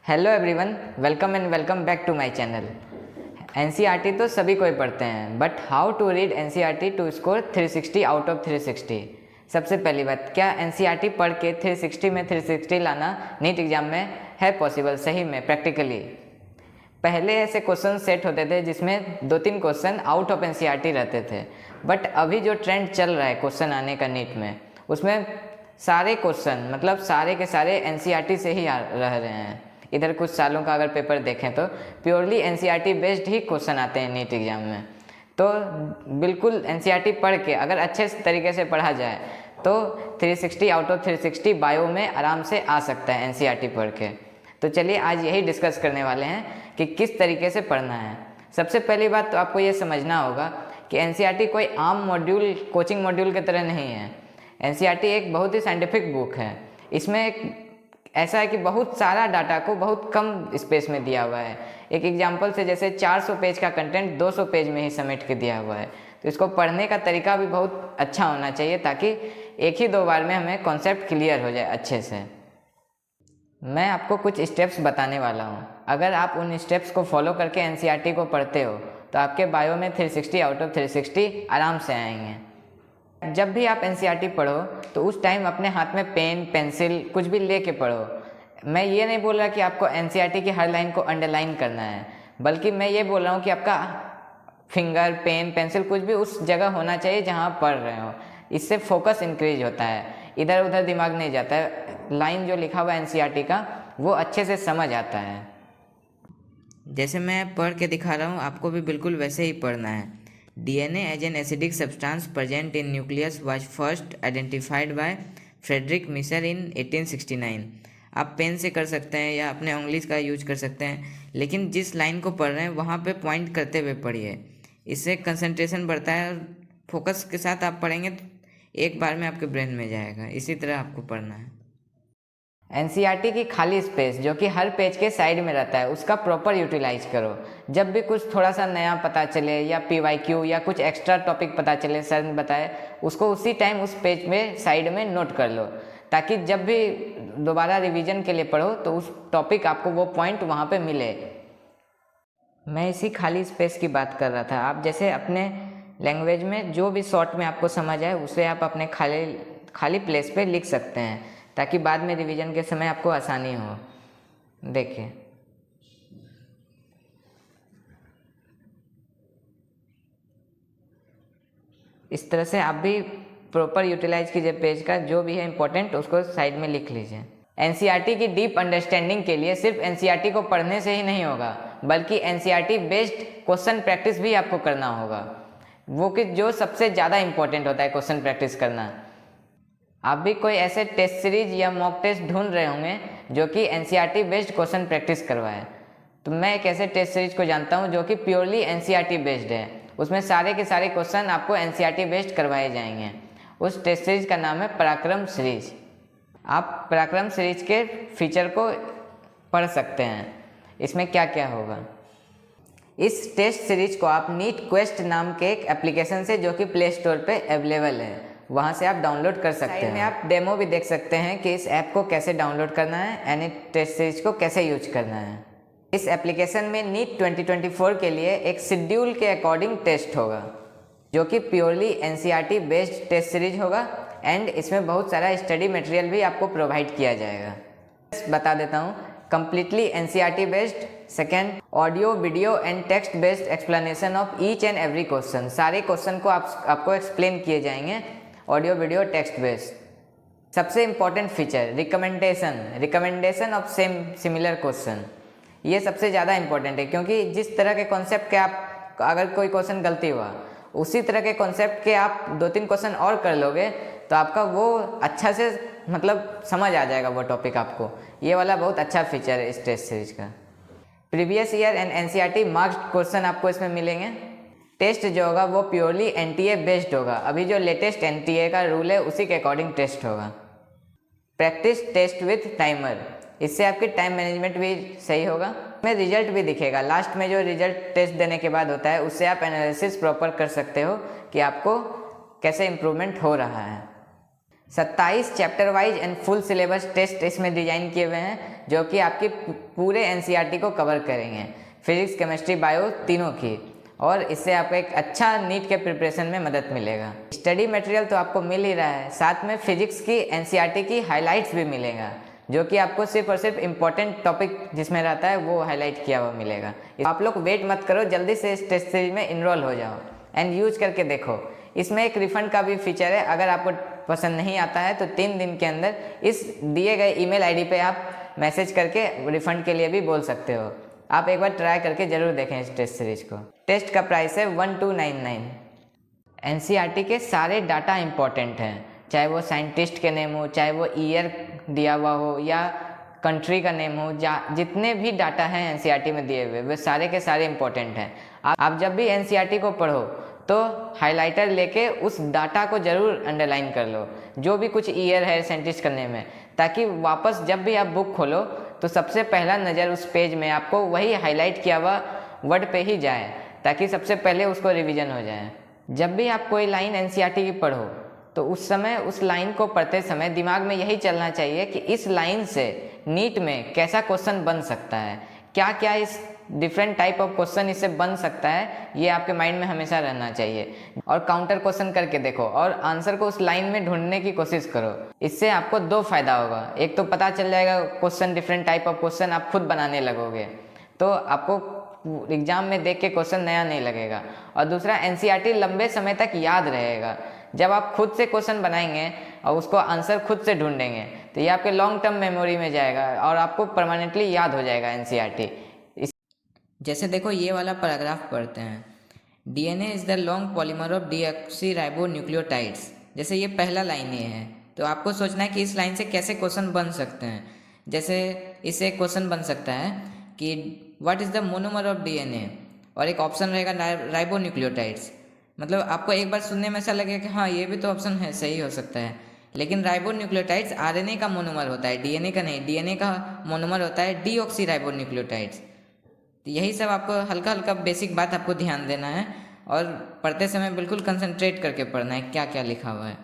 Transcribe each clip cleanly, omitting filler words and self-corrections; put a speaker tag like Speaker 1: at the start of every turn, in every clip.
Speaker 1: Hello everyone, welcome and welcome back to my channel. NCERT तो सभी कोई पढ़ते हैं, but how to read NCERT to score 360 out of 360। सबसे पहली बात, क्या एनसीईआरटी पढ़ के 360 में 360 लाना नीट एग्जाम में है पॉसिबल? सही में, प्रैक्टिकली पहले ऐसे क्वेश्चन सेट होते थे जिसमें 2-3 क्वेश्चन आउट ऑफ एनसीईआरटी रहते थे, बट अभी जो ट्रेंड चल रहा है क्वेश्चन आने का नीट में, उसमें सारे क्वेश्चन मतलब सारे के सारे एनसीईआरटी से ही रह रहे हैं। इधर कुछ सालों का अगर पेपर देखें तो प्योरली एनसीईआरटी बेस्ड ही क्वेश्चन आते हैं नीट एग्जाम में। तो बिल्कुल एनसीईआरटी पढ़ के अगर अच्छे तरीके से पढ़ा जाए तो 360 आउट ऑफ 360 बायो में आराम से आ सकता है एनसीईआरटी पढ़ के। तो चलिए आज यही डिस्कस करने वाले हैं कि किस तरीके से पढ़ना है। सबसे पहली बात तो आपको ये समझना होगा कि एनसीईआरटी कोई आम मॉड्यूल, कोचिंग मॉड्यूल की तरह नहीं है। एनसीईआरटी एक बहुत ही साइंटिफिक बुक है। इसमें ऐसा है कि बहुत सारा डाटा को बहुत कम स्पेस में दिया हुआ है। एक एग्जांपल से जैसे 400 पेज का कंटेंट 200 पेज में ही समेट के दिया हुआ है। तो इसको पढ़ने का तरीका भी बहुत अच्छा होना चाहिए ताकि एक ही 2 बार में हमें कॉन्सेप्ट क्लियर हो जाए अच्छे से। मैं आपको कुछ स्टेप्स बताने वाला हूँ। अगर आप उन स्टेप्स को फॉलो करके एनसीईआरटी को पढ़ते हो तो आपके बायो में 360 आउट ऑफ 360 आराम से आएंगे। जब भी आप एनसीईआरटी पढ़ो तो उस टाइम अपने हाथ में पेन, पेंसिल कुछ भी लेके पढ़ो। मैं ये नहीं बोल रहा कि आपको एनसीईआरटी की हर लाइन को अंडरलाइन करना है, बल्कि मैं ये बोल रहा हूँ कि आपका फिंगर, पेन, पेंसिल कुछ भी उस जगह होना चाहिए जहाँ आप पढ़ रहे हो। इससे फोकस इंक्रीज होता है, इधर उधर दिमाग नहीं जाता है। लाइन जो लिखा हुआ है एनसीईआरटी का वो अच्छे से समझ आता है। जैसे मैं पढ़ के दिखा रहा हूँ, आपको भी बिल्कुल वैसे ही पढ़ना है। DNA as an acidic substance present in nucleus was first identified by Friedrich Miescher in 1869। आप पेन से कर सकते हैं या अपने उंगलीज का यूज कर सकते हैं, लेकिन जिस लाइन को पढ़ रहे हैं वहाँ पे पॉइंट करते हुए पढ़िए। इससे कंसंट्रेशन बढ़ता है और फोकस के साथ आप पढ़ेंगे तो एक बार में आपके ब्रेन में जाएगा। इसी तरह आपको पढ़ना है। एनसीईआरटी की खाली स्पेस जो कि हर पेज के साइड में रहता है, उसका प्रॉपर यूटिलाइज करो। जब भी कुछ थोड़ा सा नया पता चले या पीवाईक्यू या कुछ एक्स्ट्रा टॉपिक पता चले, सर ने बताए, उसको उसी टाइम उस पेज में साइड में नोट कर लो, ताकि जब भी दोबारा रिवीजन के लिए पढ़ो तो उस टॉपिक आपको वो पॉइंट वहाँ पे मिले। मैं इसी खाली स्पेस की बात कर रहा था। आप जैसे अपने लैंग्वेज में जो भी शॉर्ट में आपको समझ आए उसे आप अपने खाली प्लेस पे लिख सकते हैं, ताकि बाद में रिवीजन के समय आपको आसानी हो। देखिए, इस तरह से आप भी प्रॉपर यूटिलाइज कीजिए पेज का, जो भी है इंपॉर्टेंट उसको साइड में लिख लीजिए। एनसीईआरटी की डीप अंडरस्टैंडिंग के लिए सिर्फ एनसीईआरटी को पढ़ने से ही नहीं होगा, बल्कि एनसीईआरटी बेस्ड क्वेश्चन प्रैक्टिस भी आपको करना होगा, वो कि जो सबसे ज़्यादा इंपॉर्टेंट होता है क्वेश्चन प्रैक्टिस करना। आप भी कोई ऐसे टेस्ट सीरीज या मॉक टेस्ट ढूंढ रहे होंगे जो कि एनसीईआरटी बेस्ड क्वेश्चन प्रैक्टिस करवाए। तो मैं एक ऐसे टेस्ट सीरीज को जानता हूं जो कि प्योरली एनसीईआरटी बेस्ड है। उसमें सारे के सारे क्वेश्चन आपको एनसीईआरटी बेस्ड करवाए जाएंगे। उस टेस्ट सीरीज का नाम है पराक्रम सीरीज। आप पराक्रम सीरीज के फीचर को पढ़ सकते हैं। इसमें क्या क्या होगा, इस टेस्ट सीरीज को आप नीट क्वेस्ट नाम के एक एप्लीकेशन से, जो कि प्ले स्टोर पे अवेलेबल है, वहाँ से आप डाउनलोड कर सकते हैं। आप डेमो भी देख सकते हैं कि इस ऐप को कैसे डाउनलोड करना है, यानी टेस्ट सीरीज को कैसे यूज करना है। इस एप्लीकेशन में नीट 2024 के लिए एक शेड्यूल के अकॉर्डिंग टेस्ट होगा, जो कि purely NCERT based test series होगा। एंड इसमें बहुत सारा स्टडी मटेरियल भी आपको प्रोवाइड किया जाएगा। बता देता हूँ, completely NCERT based. Second, audio, video and text based explanation of each and every question. सारे क्वेश्चन को आपको एक्सप्लेन किए जाएंगे, ऑडियो, वीडियो, टेक्स्ट बेस्ड। सबसे important feature, recommendation of similar question. ये सबसे ज़्यादा इंपॉर्टेंट है, क्योंकि जिस तरह के कॉन्सेप्ट के आप, अगर कोई क्वेश्चन गलती हुआ, उसी तरह के कॉन्सेप्ट के आप 2-3 क्वेश्चन और कर लोगे तो आपका वो अच्छा से मतलब समझ आ जाएगा वो टॉपिक आपको। ये वाला बहुत अच्छा फीचर है इस टेस्ट सीरीज का। Previous year and NCERT marked question आपको इसमें मिलेंगे। टेस्ट जो होगा वो प्योरली एनटीए बेस्ड होगा। अभी जो लेटेस्ट एनटीए का रूल है उसी के अकॉर्डिंग टेस्ट होगा। प्रैक्टिस टेस्ट विथ टाइमर, इससे आपकी टाइम मैनेजमेंट भी सही होगा। में रिजल्ट भी दिखेगा लास्ट में, जो रिजल्ट टेस्ट देने के बाद होता है, उससे आप एनालिसिस प्रॉपर कर सकते हो कि आपको कैसे इम्प्रूवमेंट हो रहा है। 27 chapter wise and full syllabus test इसमें डिजाइन किए हुए हैं जो कि आपके पूरे एनसीईआरटी को कवर करेंगे, फिजिक्स केमिस्ट्री बायो तीनों की, और इससे आपको एक अच्छा नीट के प्रिपरेशन में मदद मिलेगा। स्टडी मटेरियल तो आपको मिल ही रहा है, साथ में फिजिक्स की एनसीईआरटी की हाइलाइट्स भी मिलेगा जो कि आपको सिर्फ और सिर्फ इम्पोर्टेंट टॉपिक जिसमें रहता है वो हाईलाइट किया हुआ मिलेगा। आप लोग वेट मत करो, जल्दी से इस टेस्ट सीरीज में इनरोल हो जाओ एंड यूज करके देखो। इसमें एक रिफंड का भी फीचर है, अगर आपको पसंद नहीं आता है तो 3 दिन के अंदर इस दिए गए ईमेल आईडी पे आप मैसेज करके रिफंड के लिए भी बोल सकते हो। आप एक बार ट्राई करके ज़रूर देखें इस टेस्ट सीरीज को। टेस्ट का प्राइस है 1299। एनसीईआरटी के सारे डाटा इम्पॉर्टेंट हैं, चाहे वो साइंटिस्ट के नेम हो, चाहे वो ईयर दिया हुआ हो या कंट्री का नेम हो, जितने भी डाटा हैं एनसीईआरटी में दिए हुए वे सारे के सारे इम्पोर्टेंट हैं। आप जब भी एनसीईआरटी को पढ़ो तो हाइलाइटर लेके उस डाटा को ज़रूर अंडरलाइन कर लो, जो भी कुछ ईयर है साइंटिस्ट करने में, ताकि वापस जब भी आप बुक खोलो तो सबसे पहला नज़र उस पेज में आपको वही हाईलाइट किया हुआ वर्ड पे ही जाए, ताकि सबसे पहले उसको रिवीजन हो जाए। जब भी आप कोई लाइन एनसीईआरटी की पढ़ो तो उस समय उस लाइन को पढ़ते समय दिमाग में यही चलना चाहिए कि इस लाइन से नीट में कैसा क्वेश्चन बन सकता है, क्या क्या इस डिफरेंट टाइप ऑफ क्वेश्चन इससे बन सकता है, ये आपके माइंड में हमेशा रहना चाहिए। और काउंटर क्वेश्चन करके देखो और आंसर को उस लाइन में ढूंढने की कोशिश करो। इससे आपको 2 फायदा होगा, एक तो पता चल जाएगा question, different type of question आप खुद बनाने लगोगे तो आपको एग्जाम में देख के क्वेश्चन नया नहीं लगेगा, और दूसरा एनसीईआरटी लंबे समय तक याद रहेगा। जब आप खुद से क्वेश्चन बनाएंगे और उसको आंसर खुद से ढूंढेंगे तो ये आपके लॉन्ग टर्म मेमोरी में जाएगा और आपको परमानेंटली याद हो जाएगा एनसीईआरटी। जैसे देखो ये वाला पैराग्राफ पढ़ते हैं, DNA is the long polymer of deoxyribonucleotides. जैसे ये पहला लाइन ये है तो आपको सोचना है कि इस लाइन से कैसे क्वेश्चन बन सकते हैं। जैसे इससे क्वेश्चन बन सकता है कि what is the monomer of DNA, और एक ऑप्शन रहेगा राइबोन्यूक्लियोटाइड्स। मतलब आपको एक बार सुनने में ऐसा लगेगा कि हाँ ये भी तो ऑप्शन है, सही हो सकता है, लेकिन राइबोन्यूक्लियोटाइड्स आरएनए का मोनोमर होता है, डीएनए का नहीं। डीएनए का मोनोमर होता है डीऑक्सीराइबोन्यूक्लियोटाइड्स। तो यही सब आपको हल्का हल्का बेसिक बात आपको ध्यान देना है और पढ़ते समय बिल्कुल कंसंट्रेट करके पढ़ना है क्या क्या लिखा हुआ है।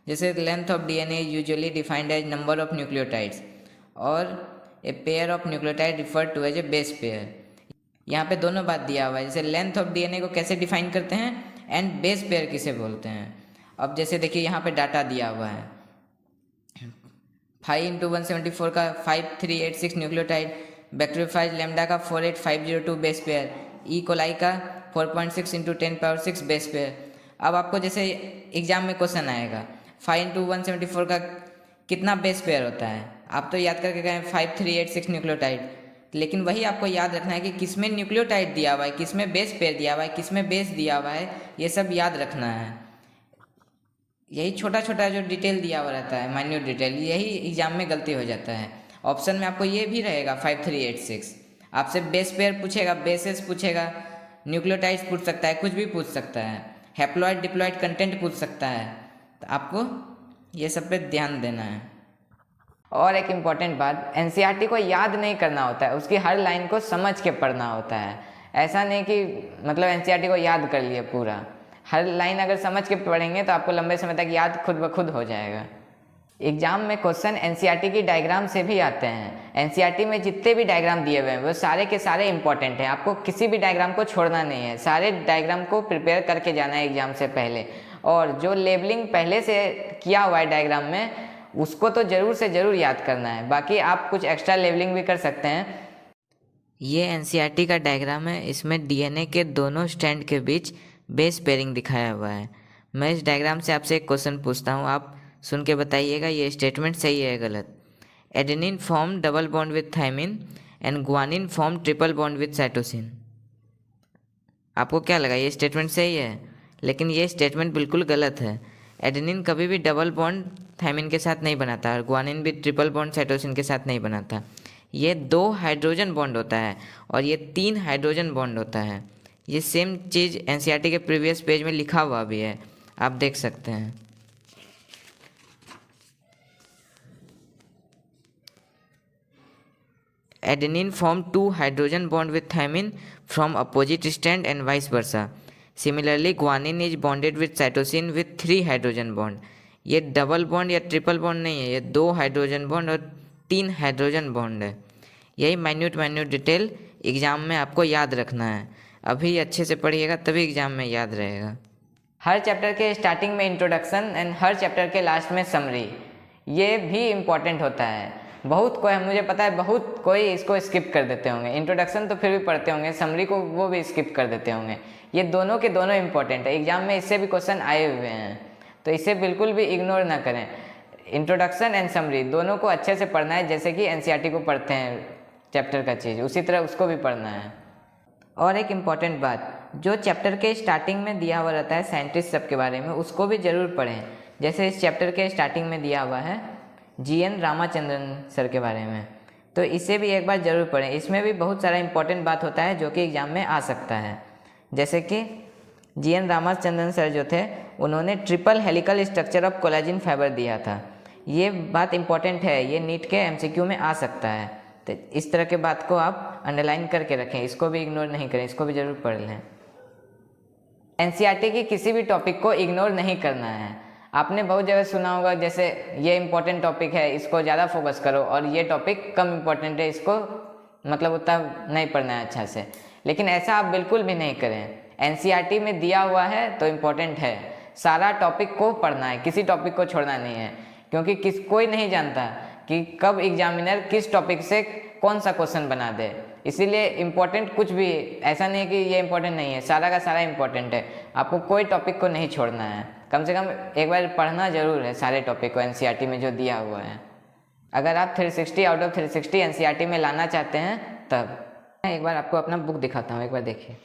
Speaker 1: जैसे length of DNA usually defined as number of nucleotides और a pair of nucleotide referred to as a base pair. यहाँ पे दोनों बात दिया हुआ है, जैसे लेंथ ऑफ डीएनए को कैसे डिफाइन करते हैं एंड बेस पेयर किसे बोलते हैं। अब जैसे देखिए यहाँ पे डाटा दिया हुआ है, 5 × 174 का 5386 न्यूक्लियोटाइड, बैक्टीरियोफाइज लैम्डा का 48502 बेस पेयर, ई कोलाई का 4.6 × 10⁶ बेस पेयर। अब आपको जैसे एग्जाम में क्वेश्चन आएगा 5 × 174 का कितना बेस पेयर होता है, आप तो याद करके गए 5386 न्यूक्लियोटाइड, लेकिन वही आपको याद रखना है कि किसमें न्यूक्लियोटाइड दिया हुआ है, किसमें बेस पेयर दिया हुआ है, किसमें बेस दिया हुआ है, ये सब याद रखना है। यही छोटा छोटा जो डिटेल दिया हुआ रहता है, माइन्यूट डिटेल, यही एग्जाम में गलती हो जाता है। ऑप्शन में आपको ये भी रहेगा 5386, आपसे बेस पेयर पूछेगा, बेसेस पूछेगा, न्यूक्लियोटाइड्स पूछ सकता है, कुछ भी पूछ सकता है, हैप्लॉइड डिप्लॉइड कंटेंट पूछ सकता है, तो आपको ये सब पे ध्यान देना है। और एक इम्पॉर्टेंट बात, एनसीईआरटी को याद नहीं करना होता है, उसकी हर लाइन को समझ के पढ़ना होता है। ऐसा नहीं कि मतलब एनसीईआरटी को याद कर लिए पूरा, हर लाइन अगर समझ के पढ़ेंगे तो आपको लंबे समय तक याद खुद ब खुद हो जाएगा। एग्जाम में क्वेश्चन एनसीईआरटी की डायग्राम से भी आते हैं। एनसीईआरटी में जितने भी डायग्राम दिए हुए हैं वो सारे के सारे इंपॉर्टेंट हैं, आपको किसी भी डायग्राम को छोड़ना नहीं है, सारे डायग्राम को प्रिपेयर करके जाना है एग्जाम से पहले। और जो लेबलिंग पहले से किया हुआ है डायग्राम में उसको तो ज़रूर से ज़रूर याद करना है, बाकी आप कुछ एक्स्ट्रा लेबलिंग भी कर सकते हैं। ये एनसीईआरटी का डायग्राम है, इसमें डीएनए के दोनों स्ट्रैंड के बीच बेस पेयरिंग दिखाया हुआ है। मैं इस डायग्राम से आपसे एक क्वेश्चन पूछता हूँ, आप सुन के बताइएगा ये स्टेटमेंट सही है या गलत। Adenine form double bond with thymine and guanine form triple bond with cytosine. आपको क्या लगा ये स्टेटमेंट सही है? लेकिन ये स्टेटमेंट बिल्कुल गलत है। एडेनिन कभी भी डबल बॉन्ड थायमिन के साथ नहीं बनाता और ग्वानिन भी ट्रिपल बॉन्ड साइटोसिन के साथ नहीं बनाता। ये 2 हाइड्रोजन बॉन्ड होता है और ये 3 हाइड्रोजन बॉन्ड होता है। ये सेम चीज़ एनसीईआरटी के प्रीवियस पेज में लिखा हुआ भी है, आप देख सकते हैं। Adenine form 2 hydrogen bond with thymine from opposite strand and vice versa. Similarly, guanine is bonded with cytosine with 3 hydrogen bond. ये डबल बॉन्ड या ट्रिपल बॉन्ड नहीं है, ये 2 हाइड्रोजन बॉन्ड और 3 हाइड्रोजन बॉन्ड है। यही माइन्यूट डिटेल एग्ज़ाम में आपको याद रखना है। अभी अच्छे से पढ़िएगा तभी एग्ज़ाम में याद रहेगा। हर चैप्टर के स्टार्टिंग में इंट्रोडक्शन एंड हर चैप्टर के लास्ट में समरी, ये भी इम्पॉर्टेंट होता है। बहुत कोई, मुझे पता है बहुत कोई इसको स्किप कर देते होंगे। इंट्रोडक्शन तो फिर भी पढ़ते होंगे, समरी को वो भी स्किप कर देते होंगे। ये दोनों के दोनों इम्पॉर्टेंट है, एग्जाम में इससे भी क्वेश्चन आए हुए हैं, तो इसे बिल्कुल भी इग्नोर ना करें। इंट्रोडक्शन एंड समरी दोनों को अच्छे से पढ़ना है, जैसे कि एनसीईआरटी को पढ़ते हैं चैप्टर का चीज़, उसी तरह उसको भी पढ़ना है। और एक इम्पॉर्टेंट बात, जो चैप्टर के स्टार्टिंग में दिया हुआ रहता है साइंटिस्ट सब के बारे में, उसको भी ज़रूर पढ़ें। जैसे इस चैप्टर के स्टार्टिंग में दिया हुआ है GN रामाचंद्रन सर के बारे में, तो इसे भी एक बार ज़रूर पढ़ें। इसमें भी बहुत सारा इम्पोर्टेंट बात होता है जो कि एग्ज़ाम में आ सकता है। जैसे कि GN रामाचंद्रन सर जो थे, उन्होंने triple helical structure of collagen fibre दिया था। ये बात इम्पॉर्टेंट है, ये नीट के MCQ में आ सकता है, तो इस तरह के बात को आप अंडरलाइन करके रखें, इसको भी इग्नोर नहीं करें, इसको भी ज़रूर पढ़ लें। एनसीईआरटी की किसी भी टॉपिक को इग्नोर नहीं करना है। आपने बहुत जगह सुना होगा, जैसे ये इम्पोर्टेंट टॉपिक है इसको ज़्यादा फोकस करो, और ये टॉपिक कम इम्पोर्टेंट है इसको मतलब उतना नहीं पढ़ना है अच्छा से। लेकिन ऐसा आप बिल्कुल भी नहीं करें। एनसीईआरटी में दिया हुआ है तो इम्पोर्टेंट है, सारा टॉपिक को पढ़ना है, किसी टॉपिक को छोड़ना नहीं है, क्योंकि कोई नहीं जानता कि कब एग्जामिनर किस टॉपिक से कौन सा क्वेश्चन बना दे। इसीलिए इम्पोर्टेंट कुछ भी ऐसा नहीं है कि ये इम्पोर्टेंट नहीं है, सारा का सारा इम्पोर्टेंट है। आपको कोई टॉपिक को नहीं छोड़ना है, कम से कम एक बार पढ़ना ज़रूर है सारे टॉपिक को एनसीईआरटी में जो दिया हुआ है। अगर आप 360 आउट ऑफ 360 एनसीईआरटी में लाना चाहते हैं तब। मैं एक बार आपको अपना बुक दिखाता हूँ, एक बार देखिए।